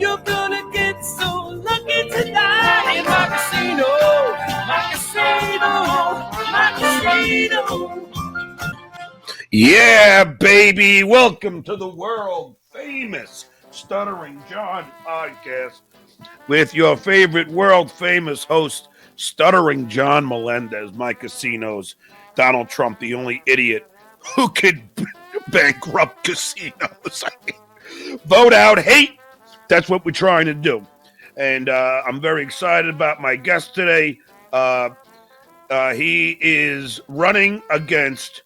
You're gonna get so lucky tonight in my casino, my casino, my casino. Yeah, baby. Welcome to the world famous Stuttering John podcast with your favorite world famous host, Stuttering John Melendez, my casinos. Donald Trump, the only idiot who could bankrupt casinos. Vote out hate. That's what we're trying to do. And I'm very excited about my guest today. He is running against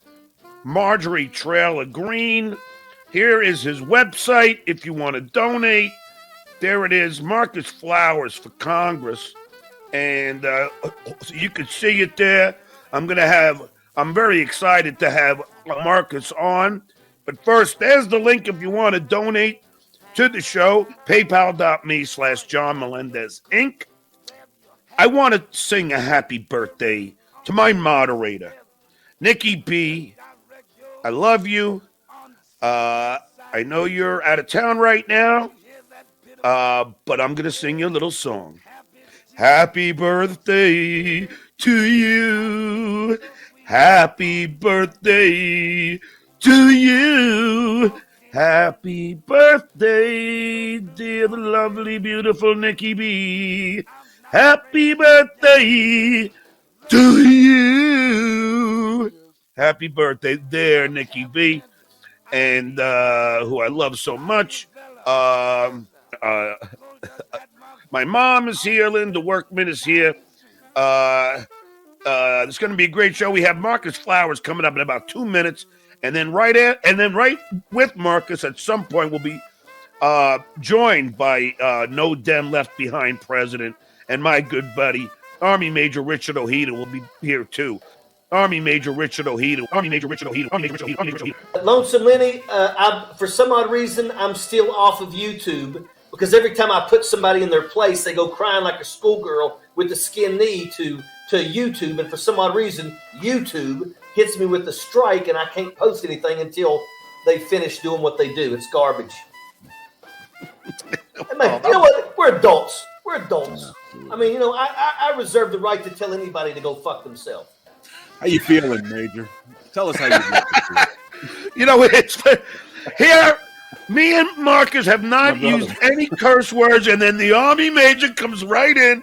Marjorie Taylor Greene. Here is his website if you want to donate. There it is, Marcus Flowers for Congress. And so you can see it there. I'm very excited to have Marcus on. But first, there's the link if you want to donate to the show, paypal.me/John Melendez Inc. I want to sing a happy birthday to my moderator, Nikki B. I love you. I know you're out of town right now, but I'm going to sing you a little song. Happy birthday to you. Happy birthday to you. Happy birthday, dear the lovely, beautiful Nikki B. Happy birthday to you. Happy birthday there, Nikki B. And who I love so much. My mom is here. Linda Workman is here. It's going to be a great show. We have Marcus Flowers coming up in about 2 minutes. And then right with Marcus at some point we'll be joined by No Dem Left Behind president and my good buddy, Army Major Richard Ojeda will be here too. Army Major Richard Ojeda. Lonesome Lenny, for some odd reason, I'm still off of YouTube because every time I put somebody in their place, they go crying like a schoolgirl with the skin knee to YouTube. And for some odd reason, YouTube hits me with a strike and I can't post anything until they finish doing what they do. It's garbage. You know what? We're adults. I mean, I reserve the right to tell anybody to go fuck themselves. How you feeling, Major? Tell us how you feel. It's here. Me and Marcus have not used any curse words, and then the Army Major comes right in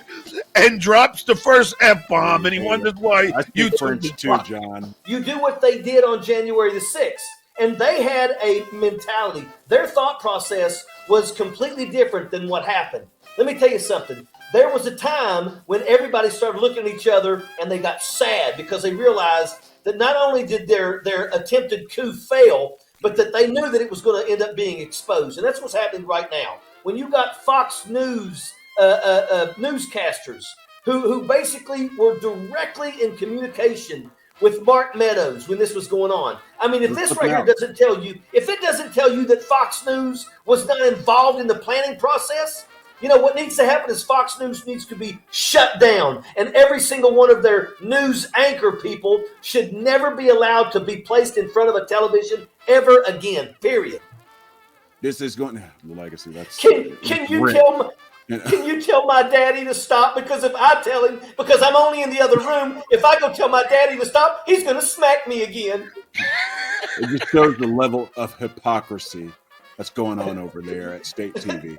and drops the first F-bomb, and he wonders why you French too, John. You do what they did on January the 6th, and they had a mentality. Their thought process was completely different than what happened. Let me tell you something. There was a time when everybody started looking at each other and they got sad because they realized that not only did their attempted coup fail, but that they knew that it was going to end up being exposed. And that's what's happening right now. When you got Fox News newscasters who basically were directly in communication with Mark Meadows when this was going on. I mean, if this right here doesn't tell you that Fox News was not involved in the planning process, what needs to happen is Fox News needs to be shut down, and every single one of their news anchor people should never be allowed to be placed in front of a television ever again, period. This is going to the legacy. Can you tell my daddy to stop? Because if I tell him, because I'm only in the other room, if I go tell my daddy to stop, he's going to smack me again. It just shows the level of hypocrisy that's going on over there at state TV.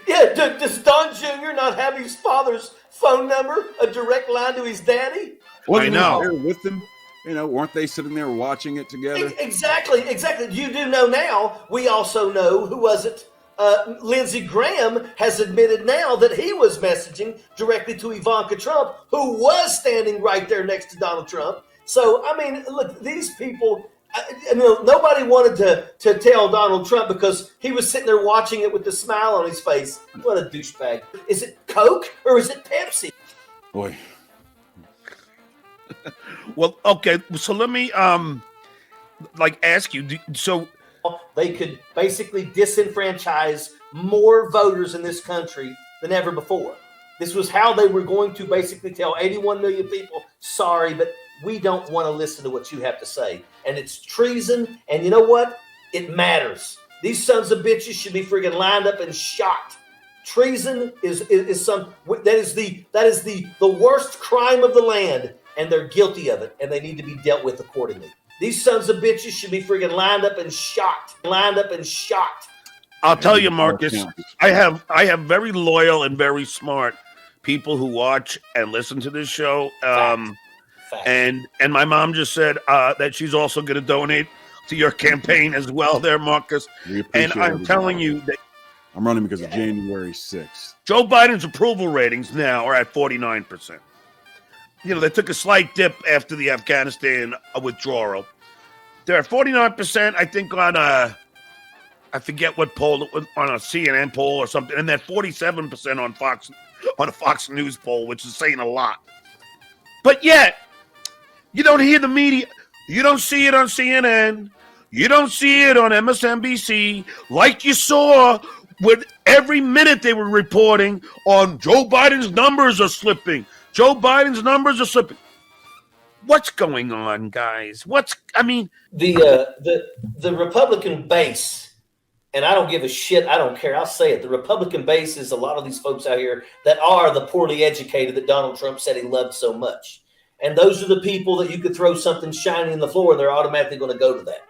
Yeah, does Don Jr. not have his father's phone number, a direct line to his daddy? I know. There with them, weren't they sitting there watching it together? Exactly. You do know now. We also know, who was it? Lindsey Graham has admitted now that he was messaging directly to Ivanka Trump, who was standing right there next to Donald Trump. So, I mean, look, these people... nobody wanted to tell Donald Trump because he was sitting there watching it with a smile on his face. What a douchebag. Is it Coke or is it Pepsi? Boy. Well, okay. So let me ask you. So they could basically disenfranchise more voters in this country than ever before. This was how they were going to basically tell 81 million people, sorry, but we don't want to listen to what you have to say. And it's treason. And you know what? It matters. These sons of bitches should be friggin' lined up and shot. Treason is the worst crime of the land, and they're guilty of it, and they need to be dealt with accordingly. These sons of bitches should be friggin' lined up and shot. I'll tell you, Marcus, I have very loyal and very smart people who watch and listen to this show. Fact. And my mom just said that she's also going to donate to your campaign as well there, Marcus. And I'm telling you that I'm running because of January 6th. Joe Biden's approval ratings now are at 49%. You know, they took a slight dip after the Afghanistan withdrawal. They're at 49%, I think, on I forget what poll, on a CNN poll or something, and they're 47% on a Fox News poll, which is saying a lot. But yet, you don't hear the media. You don't see it on CNN. You don't see it on MSNBC like you saw with every minute they were reporting on Joe Biden's numbers are slipping. Joe Biden's numbers are slipping. What's going on, guys? The Republican base, and I don't give a shit. I don't care. I'll say it. The Republican base is a lot of these folks out here that are the poorly educated that Donald Trump said he loved so much. And those are the people that you could throw something shiny in the floor and they're automatically going to go to that.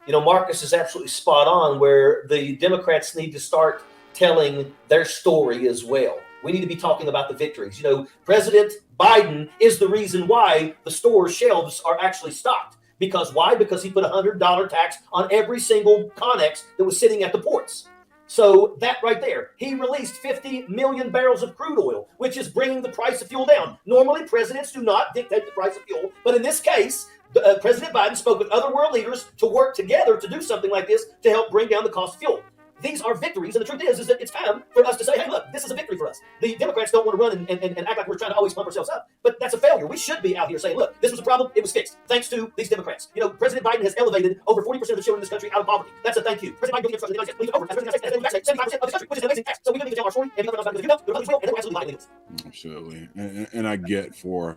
You know, Marcus is absolutely spot on where the Democrats need to start telling their story as well. We need to be talking about the victories. You know, President Biden is the reason why the store shelves are actually stocked. Because why? Because he put a $100 tax on every single Connex that was sitting at the ports. So that right there, he released 50 million barrels of crude oil, which is bringing the price of fuel down. Normally, presidents do not dictate the price of fuel. But in this case, President Biden spoke with other world leaders to work together to do something like this to help bring down the cost of fuel. These are victories, and the truth is that it's time for us to say, hey, look, this is a victory for us. The Democrats don't want to run and act like we're trying to always pump ourselves up, but that's a failure. We should be out here saying, look, this was a problem, it was fixed, thanks to these Democrats. You know, President Biden has elevated over 40% of the children in this country out of poverty. That's a thank you. President Biden building infrastructure in the United States, over as President of the United States, 75% of the country, which is an amazing tax. So we don't need to tell our story, and nothing else about it, because you know, the Republicans will, and they're absolutely lying. Absolutely. And I get for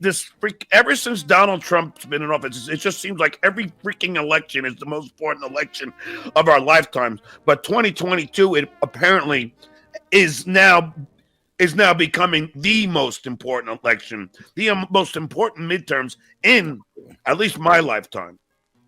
this ever since Donald Trump's been in office, it just seems like every freaking election is the most important election of our lifetimes. But 2022, it apparently is now becoming the most important election, the most important midterms in at least my lifetime.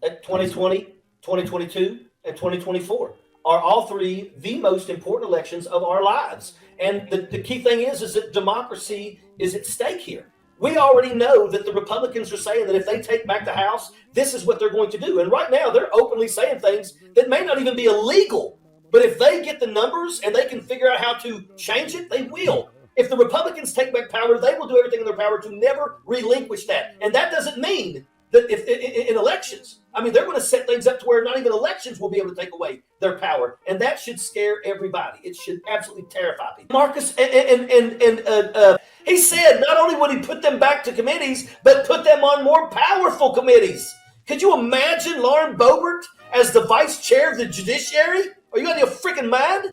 2020, 2022, and 2024 are all three the most important elections of our lives. And the key thing is that democracy is at stake here. We already know that the Republicans are saying that if they take back the House, this is what they're going to do. And right now, they're openly saying things that may not even be illegal. But if they get the numbers and they can figure out how to change it, they will. If the Republicans take back power, they will do everything in their power to never relinquish that. And that doesn't mean that if in elections, I mean, they're going to set things up to where not even elections will be able to take away their power. And that should scare everybody. It should absolutely terrify people. Marcus, he said not only would he put them back to committees, but put them on more powerful committees. Could you imagine Lauren Boebert as the vice chair of the judiciary? Are you out of your freaking mind?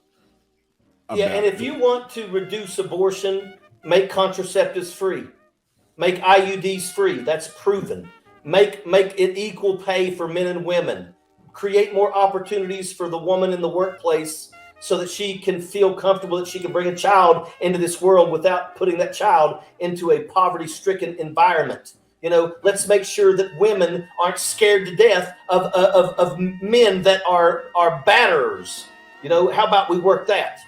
Yeah, and if you want to reduce abortion, make contraceptives free. Make IUDs free. That's proven. Make it equal pay for men and women. Create more opportunities for the woman in the workplace so that she can feel comfortable that she can bring a child into this world without putting that child into a poverty-stricken environment. You know, let's make sure that women aren't scared to death of men that are batterers. You know, how about we work that?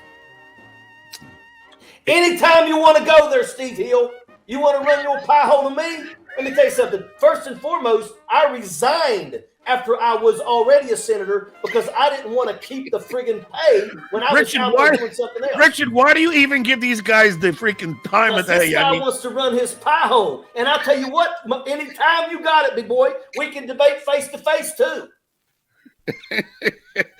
Anytime you want to go there, Steve Hill, you want to run your pie hole to me? Let me tell you something. First and foremost, I resigned after I was already a senator because I didn't want to keep the friggin' pay when I was out there doing something else. Richard, why do you even give these guys the freaking time of day? This guy wants to run his pie hole. And I'll tell you what, anytime you got it, big boy, we can debate face to face too.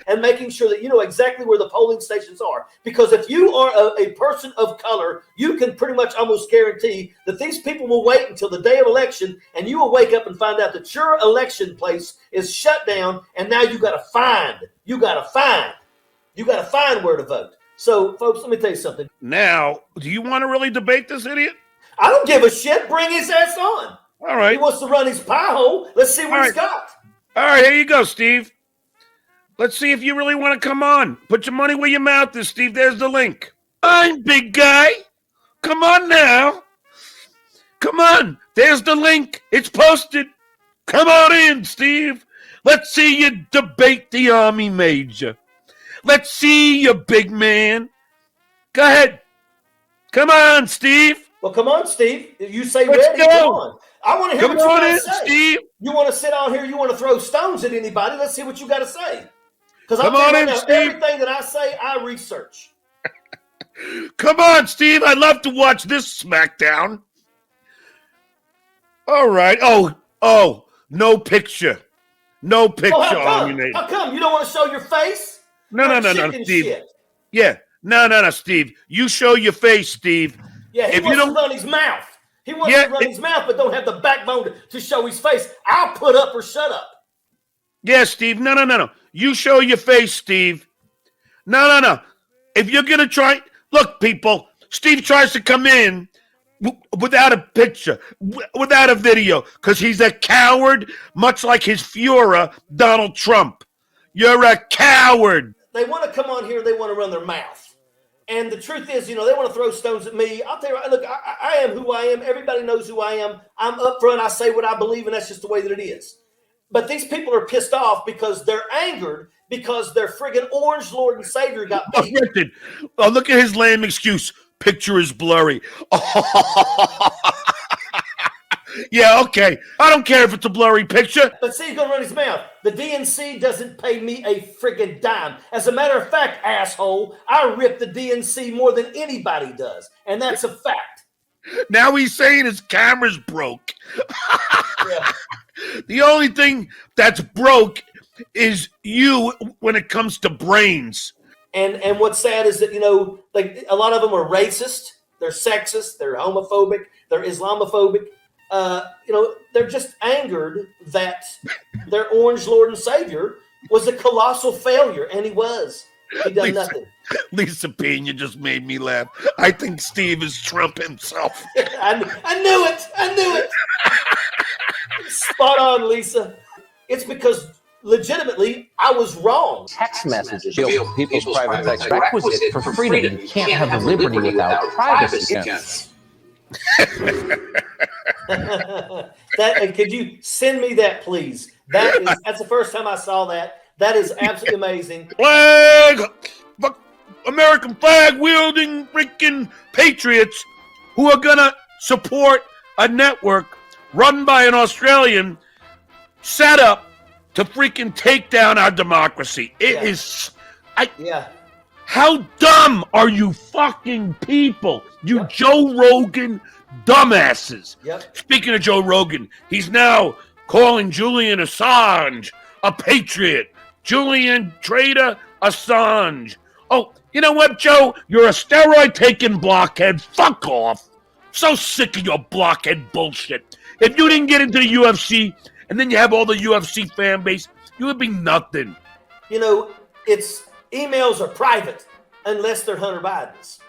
And making sure that you know exactly where the polling stations are. Because if you are a person of color, you can pretty much almost guarantee that these people will wait until the day of election and you will wake up and find out that your election place is shut down and now you got to find where to vote. So, folks, let me tell you something. Now, do you want to really debate this idiot? I don't give a shit. Bring his ass on. All right. He wants to run his pie hole. Let's see what he's got. All right, here you go, Steve. Let's see if you really want to come on. Put your money where your mouth is, Steve. There's the link. fine, big guy. Come on now. Come on. There's the link. It's posted. Come on in, Steve. Let's see you debate the Army Major. Let's see you, big man. Go ahead. Come on, Steve. Well, come on, Steve. You say Let's ready. go. Come on. I want to hear Come what you on got in, to say. Steve. You want to sit on here? You want to throw stones at anybody? Let's see what you got to say. Because I'm Come on in, now, Steve. everything that I say, I research. Come on, Steve. I'd love to watch this SmackDown. All right. Oh, no picture. No picture, How Army Major. come? How come? You don't want to show your face? No, Like no, chicken Steve. shit. Yeah. No, Steve. You show your face, Steve. Yeah, he If you wants to don't- run his mouth. He wants Yeah, to run his mouth, but don't have the backbone to show his face. I'll put up or shut up. Yeah, Steve. No. You show your face, Steve. No. If you're going to try... Look, people, Steve tries to come in without a picture, without a video, because he's a coward, much like his Führer, Donald Trump. You're a coward. They want to come on here and they want to run their mouth. And the truth is, they want to throw stones at me. I'll tell you, look, I am who I am. Everybody knows who I am. I'm upfront. I say what I believe, and that's just the way that it is. But these people are pissed off because they're angered because their friggin' orange Lord and Savior got beat. Oh, look at his lame excuse. Picture is blurry. Yeah, okay. I don't care if it's a blurry picture. But see, he's going to run his mouth. The DNC doesn't pay me a friggin' dime. As a matter of fact, asshole, I rip the DNC more than anybody does. And that's a fact. Now he's saying his camera's broke. Yeah. The only thing that's broke is you when it comes to brains. And what's sad is that, like a lot of them are racist, they're sexist, they're homophobic, they're Islamophobic. They're just angered that their orange Lord and Savior was a colossal failure, and he was. He done nothing. Lisa Pena just made me laugh. I think Steve is Trump himself. I knew it. Spot on, Lisa. It's because legitimately I was wrong. Text messages build people's private text requisite for freedom. You can't have liberty without privacy. And could you send me that, please? That's the first time I saw that. That is absolutely amazing. American flag wielding freaking patriots who are gonna support a network run by an Australian set up to freaking take down our democracy. It is. How dumb are you fucking people? You Joe Rogan dumbasses. Yep. Speaking of Joe Rogan, he's now calling Julian Assange a patriot. Julian Trader Assange. Oh, you know what, Joe? You're a steroid-taking blockhead. Fuck off. So sick of your blockhead bullshit. If you didn't get into the UFC and then you have all the UFC fan base, you would be nothing. It's emails are private unless they're Hunter Biden's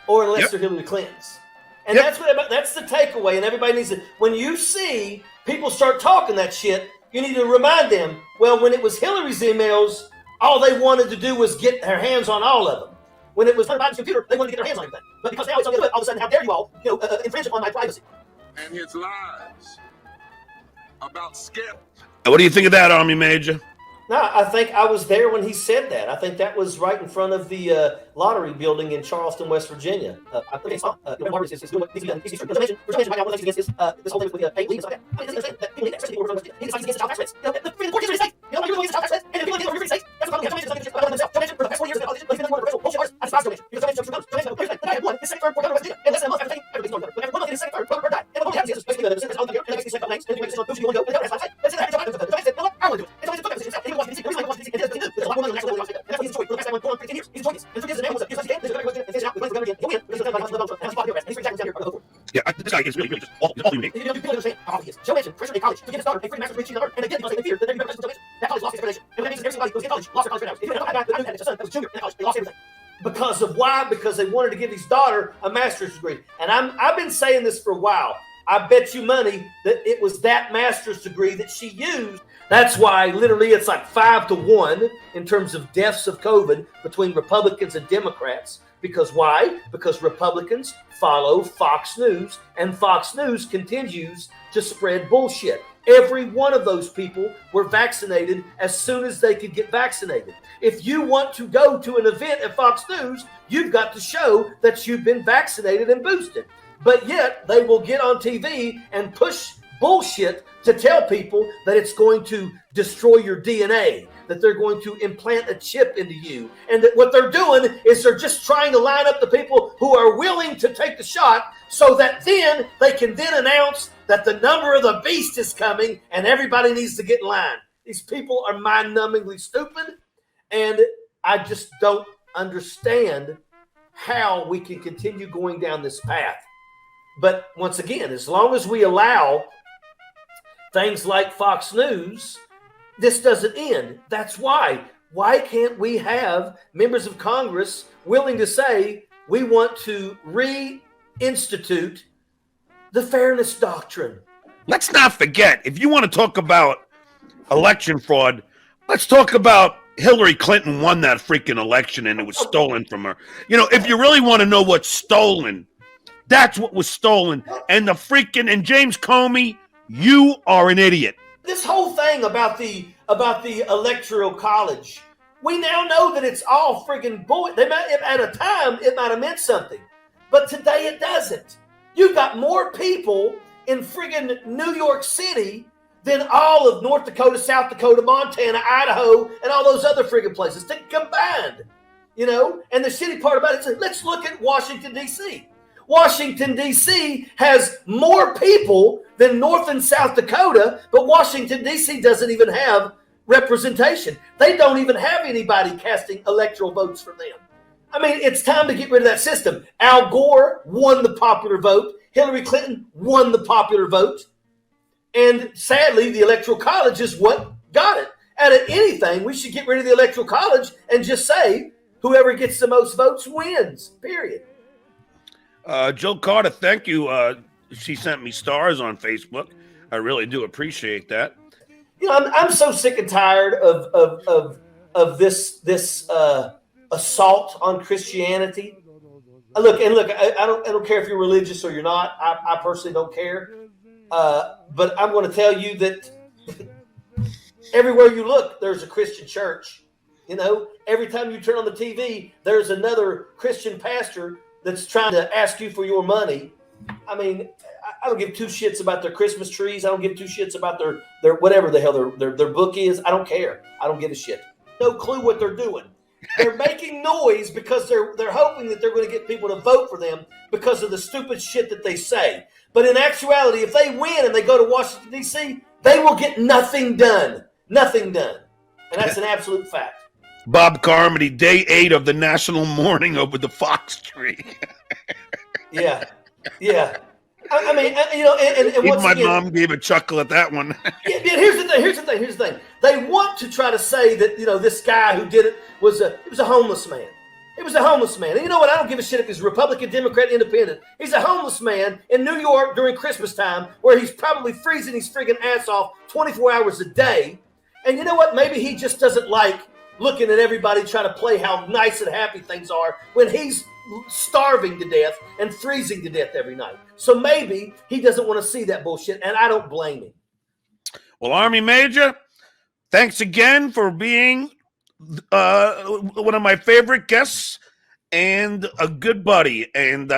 or unless they're Hillary Clinton's. And that's the takeaway. And everybody needs to, when you see people start talking that shit, you need to remind them, well, when it was Hillary's emails, all they wanted to do was get their hands on all of them. When it was Hunter Biden's computer, they wanted to get their hands on everything. But because now it's on the other, all of a sudden, how dare you all, infringe upon my privacy? And his lies about Skip. What do you think of that, Army Major? No, I think I was there when he said that. I think that was right in front of the lottery building in Charleston, West Virginia. I think it's this whole thing with the pay leave and stuff like that. That people need access to people who are from the states. The Freedom Court gives you the you're going to tax and if people live in free states, that's what I'm going to do. For the past 4 years, he's been one of the bullshit artists. I despise donation. Because donation I had one, his second, third, fourth, Virginia, and less than a month after taking everything's north. But after 1 month, his second, third, fourth, died. And the only happens is basically the sentence on the year, and the next thing names, and the next thing on you want to go, and the rest of the that's it. I want to do it. And so he took everything himself. And he watched the reason I watched the and there's a lot more money than actually and that's what he's enjoyed for the past 15 years. He's enjoyed this. And the truth is, the man was a game. There's a very good and finish out. He'll win. Because the government and he's fought the arrest. And he's free taxes down here. Yeah, this guy is really just all you need. People understand how he is. Joe mentioned pressure in college to give his daughter a free master's degree she never earned. And again, because they feared that they'd be better than that college lost its accreditation. And that means everybody goes to college, lost their college credits. If you had a guy that had a son that was junior in college, they lost everything. Because of why? Because they wanted to give his daughter a master's degree. And I've been saying this for a while. I bet you money that it was that master's degree that she used. That's why literally it's like 5-1 in terms of deaths of COVID between Republicans and Democrats. Because why? Because Republicans follow Fox News, and Fox News continues to spread bullshit. Every one of those people were vaccinated as soon as they could get vaccinated. If you want to go to an event at Fox News, you've got to show that you've been vaccinated and boosted. But yet they will get on TV and push bullshit to tell people that it's going to destroy your DNA, that they're going to implant a chip into you, and that what they're doing is they're just trying to line up the people who are willing to take the shot so that then they can then announce that the number of the beast is coming and everybody needs to get in line. These people are mind-numbingly stupid, and I just don't understand how we can continue going down this path. But once again, as long as we allow things like Fox News, this doesn't end. That's why. Why can't we have members of Congress willing to say we want to reinstitute the fairness doctrine? Let's not forget, if you want to talk about election fraud, let's talk about Hillary Clinton won that freaking election and it was stolen from her. You know, if you really want to know what's stolen, that's what was stolen. And and James Comey, you are an idiot. This whole thing about the electoral college, we now know that it's all friggin' bull. At a time, it might have meant something, but today it doesn't. You've got more people in friggin' New York City than all of North Dakota, South Dakota, Montana, Idaho, and all those other friggin' places combined. You know, and the shitty part about it is, let's look at Washington, D.C. Washington, D.C. has more people than North and South Dakota, but Washington, D.C. doesn't even have representation. They don't even have anybody casting electoral votes for them. I mean, it's time to get rid of that system. Al Gore won the popular vote. Hillary Clinton won the popular vote. And sadly, the Electoral College is what got it. Out of anything, we should get rid of the Electoral College and just say whoever gets the most votes wins, period. Jill Carter, thank you. She sent me stars on Facebook. I really do appreciate that. You know, I'm so sick and tired of this assault on Christianity. Look, I don't care if you're religious or you're not. I personally don't care. But I'm going to tell you that everywhere you look, there's a Christian church. You know, every time you turn on the TV, there's another Christian pastor that's trying to ask you for your money. I mean, I don't give two shits about their Christmas trees. I don't give two shits about their whatever the hell their book is. I don't care. I don't give a shit. No clue what they're doing. They're making noise because they're hoping that they're going to get people to vote for them because of the stupid shit that they say. But in actuality, if they win and they go to Washington, D.C., they will get nothing done. Nothing done. And that's an absolute fact. Bob Carmody, day 8 of the national mourning over the fox tree. Yeah. I mean, you know, and once my again, mom gave a chuckle at that one. yeah, here's the thing. They want to try to say that, you know, this guy who did it was a homeless man. He was a homeless man. And you know what? I don't give a shit if he's Republican, Democrat, Independent. He's a homeless man in New York during Christmas time where he's probably freezing his friggin' ass off 24 hours a day. And you know what? Maybe he just doesn't like looking at everybody trying to play how nice and happy things are when he's starving to death and freezing to death every night. So maybe he doesn't want to see that bullshit, and I don't blame him. Well, Army Major, thanks again for being one of my favorite guests and a good buddy. And